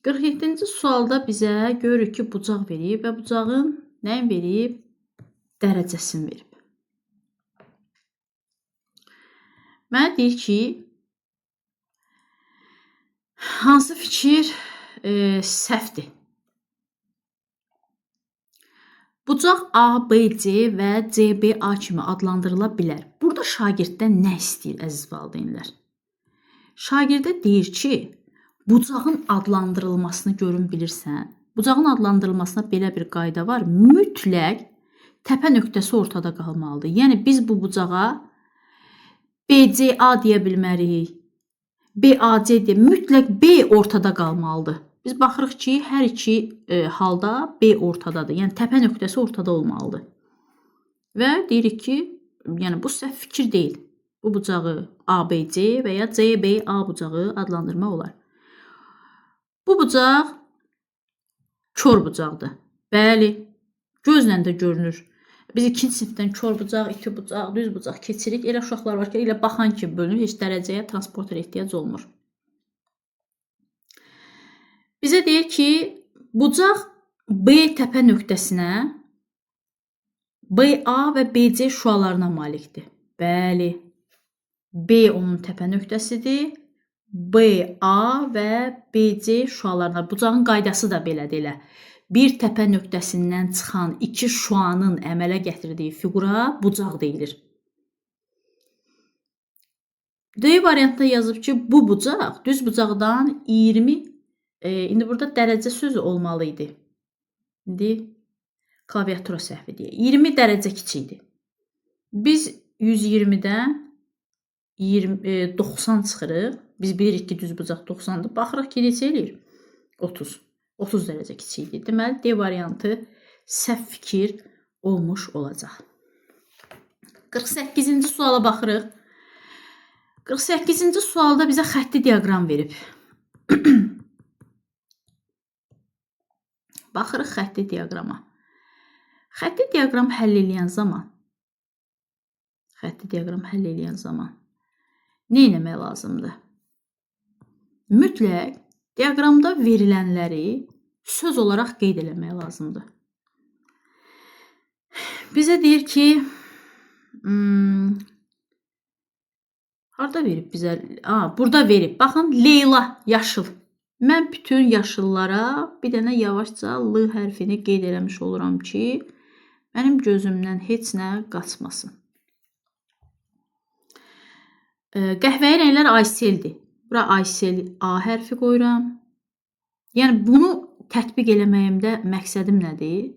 47-ci sualda bizə görürük ki, bucaq verib və bucağın nəyin verib? Dərəcəsini verib. Mənə deyir ki, hansı fikir səhvdir? Bucaq ABC və CBA kimi adlandırıla bilər. Burada şagirddən nə istəyir, əziz valideynlər? Şagirdə deyir ki, bucağın adlandırılmasını görün bilirsən. Bucağın adlandırılmasına belə bir qayda var. Mütləq təpə nöqtəsi ortada qalmalıdır. Yəni biz bu bucağa BCA deyə bilmərik. BAC deyə mütləq B ortada qalmalıdır. Biz baxırıq ki, hər iki halda B ortadadır. Yəni təpə nöqtəsi ortada olmalıdır. Və deyirik ki, yəni bu səhv fikir deyil. Bu bucağı ABC və ya CBA bucağı adlandırmaq olar. Bu bucaq kör bucaqdır. Bəli, gözlə də görünür. Biz ikinci sinifdən kör bucaq, iki bucaq, düz bucaq keçirik. Elə uşaqlar var ki, elə baxan kimi bölünür. Heç dərəcəyə transporter ehtiyac olmur. Bizə deyir ki, bucaq B təpə nöqtəsinə BA və BC şüalarına malikdir. Bəli, B onun təpə nöqtəsidir. BA və BC şüalarına. Bucağın qaydası da belədir elə. Bir təpə nöqtəsindən çıxan iki şüanın əmələ gətirdiyi fiqura bucaq deyilir. D variantda yazıb ki, bu bucaq düz bucaqdan 20, indi burada dərəcə sözü olmalı idi. İndi klaviatura səhvi deyə. 20 dərəcə kiçikdir. Biz 120-dən 90 çıxırıq. Biz bilirik ki, düz bucaq 90-dır. Baxırıq ki, neçə eləyir? 30. 30 dərəcə kiçikdir. Deməli, D variantı səhv fikir olmuş olacaq. 48-ci suala baxırıq. 48-ci sualda bizə xətti diaqram verib. Baxırıq xətti diaqrama. Xətti diaqram həll eləyən zaman nə etmək lazımdır? Mütləq diaqramda verilənləri söz olaraq qeyd eləmək lazımdır. Bizə deyir ki, harada verib bizə? Burada verib. Baxın, Leyla, yaşıl. Mən bütün yaşıllara bir dənə yavaşca L hərfini qeyd eləmiş oluram ki, mənim gözümdən heç nə qaçmasın. Qəhvəyi rənglər ayseldir. Bura aysel A hərfi qoyuram. Yəni bunu tətbiq eləməyimdə məqsədim nədir?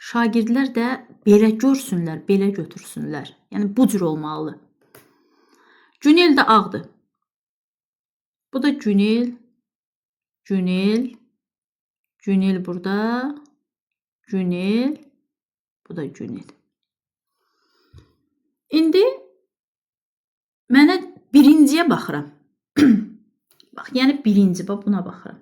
Şagirdlər də belə görsünlər, belə götürsünlər. Yəni bu cür olmalıdır. Günel də ağdır. Bu da günel. Günel burada. Günel. Bu da günel. İndi mənə birinciyə baxıram. Bax, yəni birinci, buna baxıram.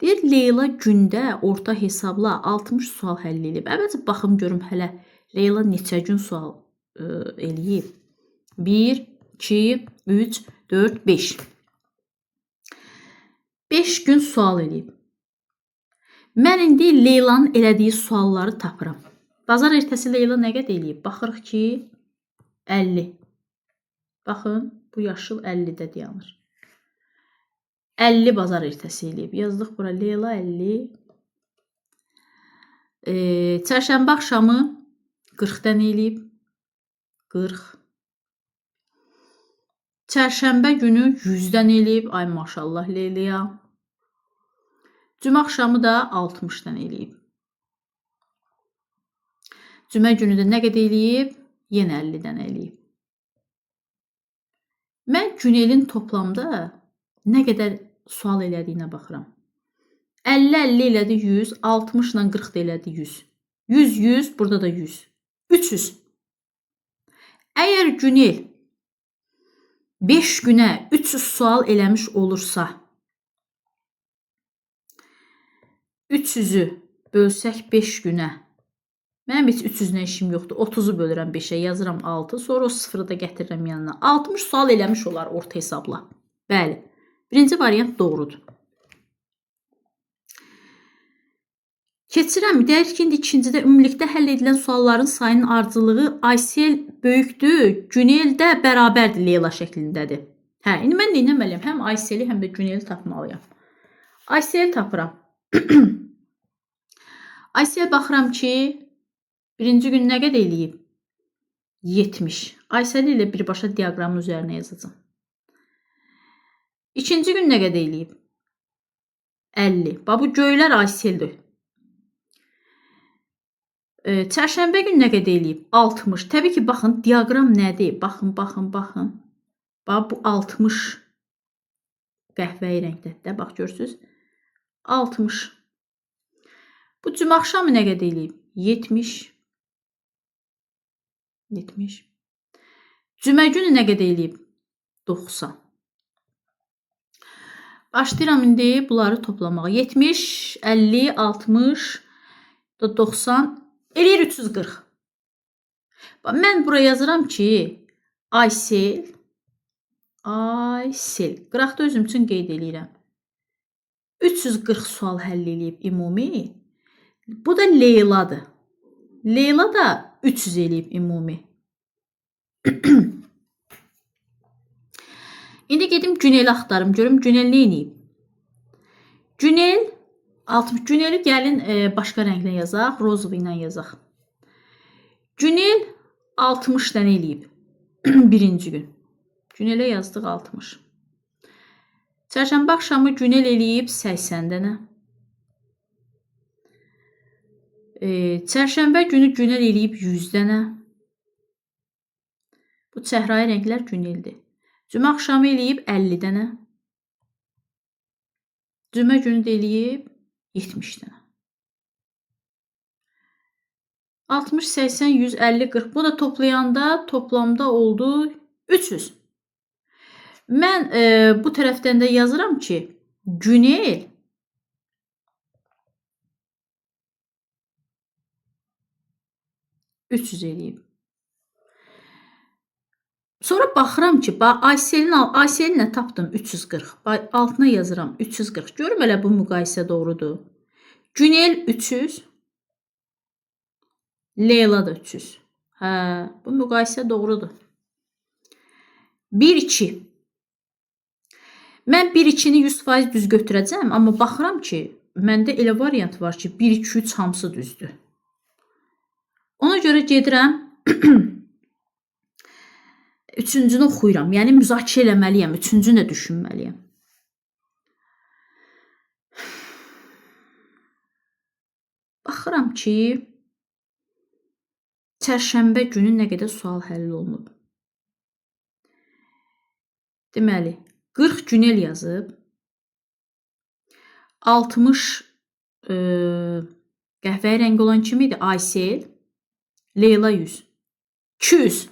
Deyir, Leyla gündə orta hesabla 60 sual həll edib. Əvvəlcə baxım görüm hələ Leyla neçə gün sual eləyib. 1, 2, 3, 4, 5. 5 gün sual eləyib. Mən indi Leylanın elədiyi sualları tapıram. Bazar ertəsi Leyla nə qədər eləyib? Baxırıq ki, 50. Baxın, bu yaşıl 50-də dayanır. 50 bazar ertəsi eləyib. Yazdıq bura Leyla 50. Çərşənbə axşamı 40-dən eləyib. 40. Çərşənbə günü 100-dən eləyib. Ay maşallah Leylaya. Cümə axşamı da 60-dan eləyib. Cümə günü də nə qədər eləyib? Yenə 50-dən eləyib. Mən Günelin toplamda nə qədər sual elədiyinə baxıram. 50 elədi 100, 60 ilə 40 elədi 100. 100, burada da 100. 300. Əgər Günel 5 günə 300 sual eləmiş olursa, 300-ü bölsək 5 günə, mənim heç 300-nə işim yoxdur. 30-u bölürəm 5-ə, yazıram 6. Sonra o 0-ı da gətirirəm yanına. 60 sual eləmiş olar orta hesabla. Bəli. Birinci variant doğrudur. Keçirəm. Deyək ki, indi ikincidə ümumilikdə həll edilən sualların sayının ardıcılığı Aysel böyükdür, Günel də bərabərdir Leyla şəklindədir. Hə, indi mən nə etməliyəm? Həm Ayseli, həm də Güneli tapmalıyam. Ayseli tapıram. Aysel baxıram ki, birinci gün nə qədər eləyib? 70. Aysel ilə birbaşa diaqramın üzərinə yazacağım. İkinci gün nə qədər eləyib? 50. Bax, bu göylər Ayseldir. Çərşənbə gün nə qədər eləyib? 60. Təbii ki, baxın, diaqram nədir? Baxın. Bax, bu 60 qəhvəyi rəngdədir. Bax, görürsünüz? 60. Bu cümə axşamı nə qədər eləyib? 70. Cümə günü nə qədər eləyib? 90. Başlayıram indi bunları toplamağa. 70, 50, 60, 90, eləyir 340. Mən buraya yazıram ki, Aysel, qıraqda özüm üçün qeyd eləyirəm. 340 sual həll eləyib ümumi. Bu da Leyladır. Leyla da 300 eləyib ümumi. İndi gedim Güneli axtarım. Görüm Günel nə eləyib? Günel 60. Güneli gəlin başqa rənglə yazaq. Rozov ilə yazaq. Günel 60 dənə eləyib. Birinci gün. Günelə yazdıq 60. Çərşənbə axşamı Günel eləyib 80 dənə. Çərşənbə günü Günel eləyib 100 dənə. Bu çəhrayı rənglər Güneldir. Cümə axşamı eləyib 50 dənə. Cümə günü də eləyib 70 dənə. 60, 80, 100, 50, 40. Bu da toplayanda toplamda oldu 300. Mən bu tərəfdən də yazıram ki, Günel $300 eləyib. Sonra baxıram ki, Ayselinə tapdım 340. Altına yazıram 340. Görüm elə bu müqayisə doğrudur. Günel 300. Leyla da 300. Hə, bu müqayisə doğrudur. 1-2. Mən 1-2-ni 100% düz götürəcəm, amma baxıram ki, məndə elə variant var ki, 1-2-3 hamısı düzdür. Ona görə gedirəm, üçüncünü oxuyuram. Yəni, müzakirə eləməliyəm, üçüncünü də düşünməliyəm. Baxıram ki, çərşənbə günü nə qədər sual həll olunub. Deməli, 40 Günel yazıb, 60 qəhvəyi rəng olan kim idi? Aysel, Leyla 100, 200.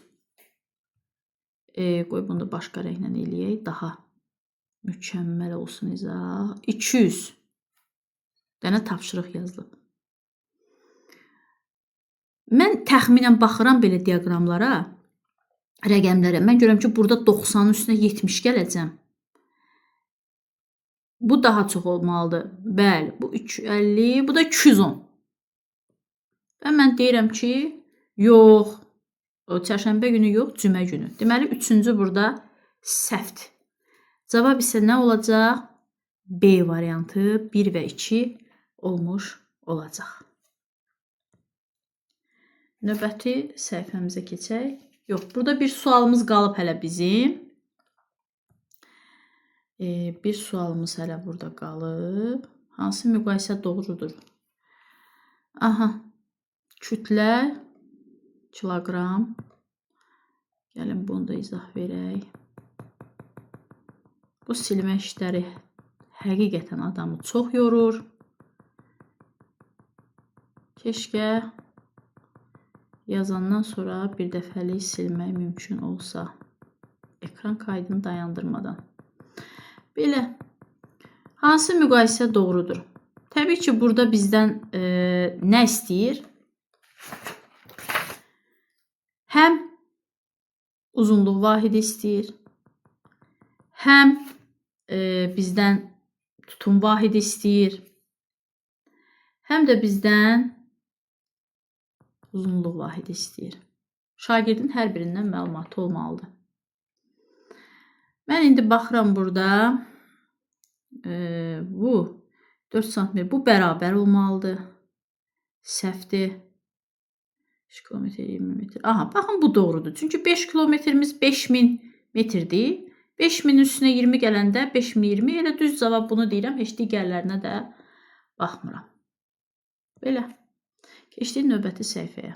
Qoy bunu da başqa rənglə eləyək, daha mükəmməl olsun izah. 200 dənə tapşırıq yazılıb. Mən təxminən baxıram belə diaqramlara, rəqəmlərə. Mən görürəm ki, burada 90-ın üstünə 70 gələcəm. Bu daha çox olmalıdır. Bəli, bu 350, bu da 210. Və mən deyirəm ki, yox, çərşənbə günü yox, cümə günü. Deməli, üçüncü burada səhvdir. Cavab isə nə olacaq? B variantı 1 və 2 olmuş olacaq. Növbəti səhifəmizə keçək. Yox, burada bir sualımız qalıb hələ bizim. Bir sualımız hələ burada qalıb. Hansı müqayisə doğrudur? Aha, kütlə, kiloqram. Gəlin, bunu da izah verək. Bu silmə işləri həqiqətən adamı çox yorur. Keşkə yazandan sonra bir dəfəlik silmək mümkün olsa. Ekran kaydını dayandırmadan. Belə, hansı müqayisə doğrudur? Təbii ki, burada bizdən nə istəyir? Həm uzunluq vahidi istəyir, həm bizdən tutum vahidi istəyir, həm də bizdən uzunluq vahidi istəyir. Şagirdin hər birindən məlumatı olmalıdır. Mən indi baxıram burada. Bu 4 sm bu bərabər olmalıdır. Səhvdir. 5 km 20 metr. Aha, baxın bu doğrudur. Çünki 5 kilometrimiz 5000 metrdir. 5000 üstünə 20 gələndə 5020 elə düz cavab bunu deyirəm. Heç digərlərinə də baxmıram. Belə. Keçdik növbəti səhifəyə.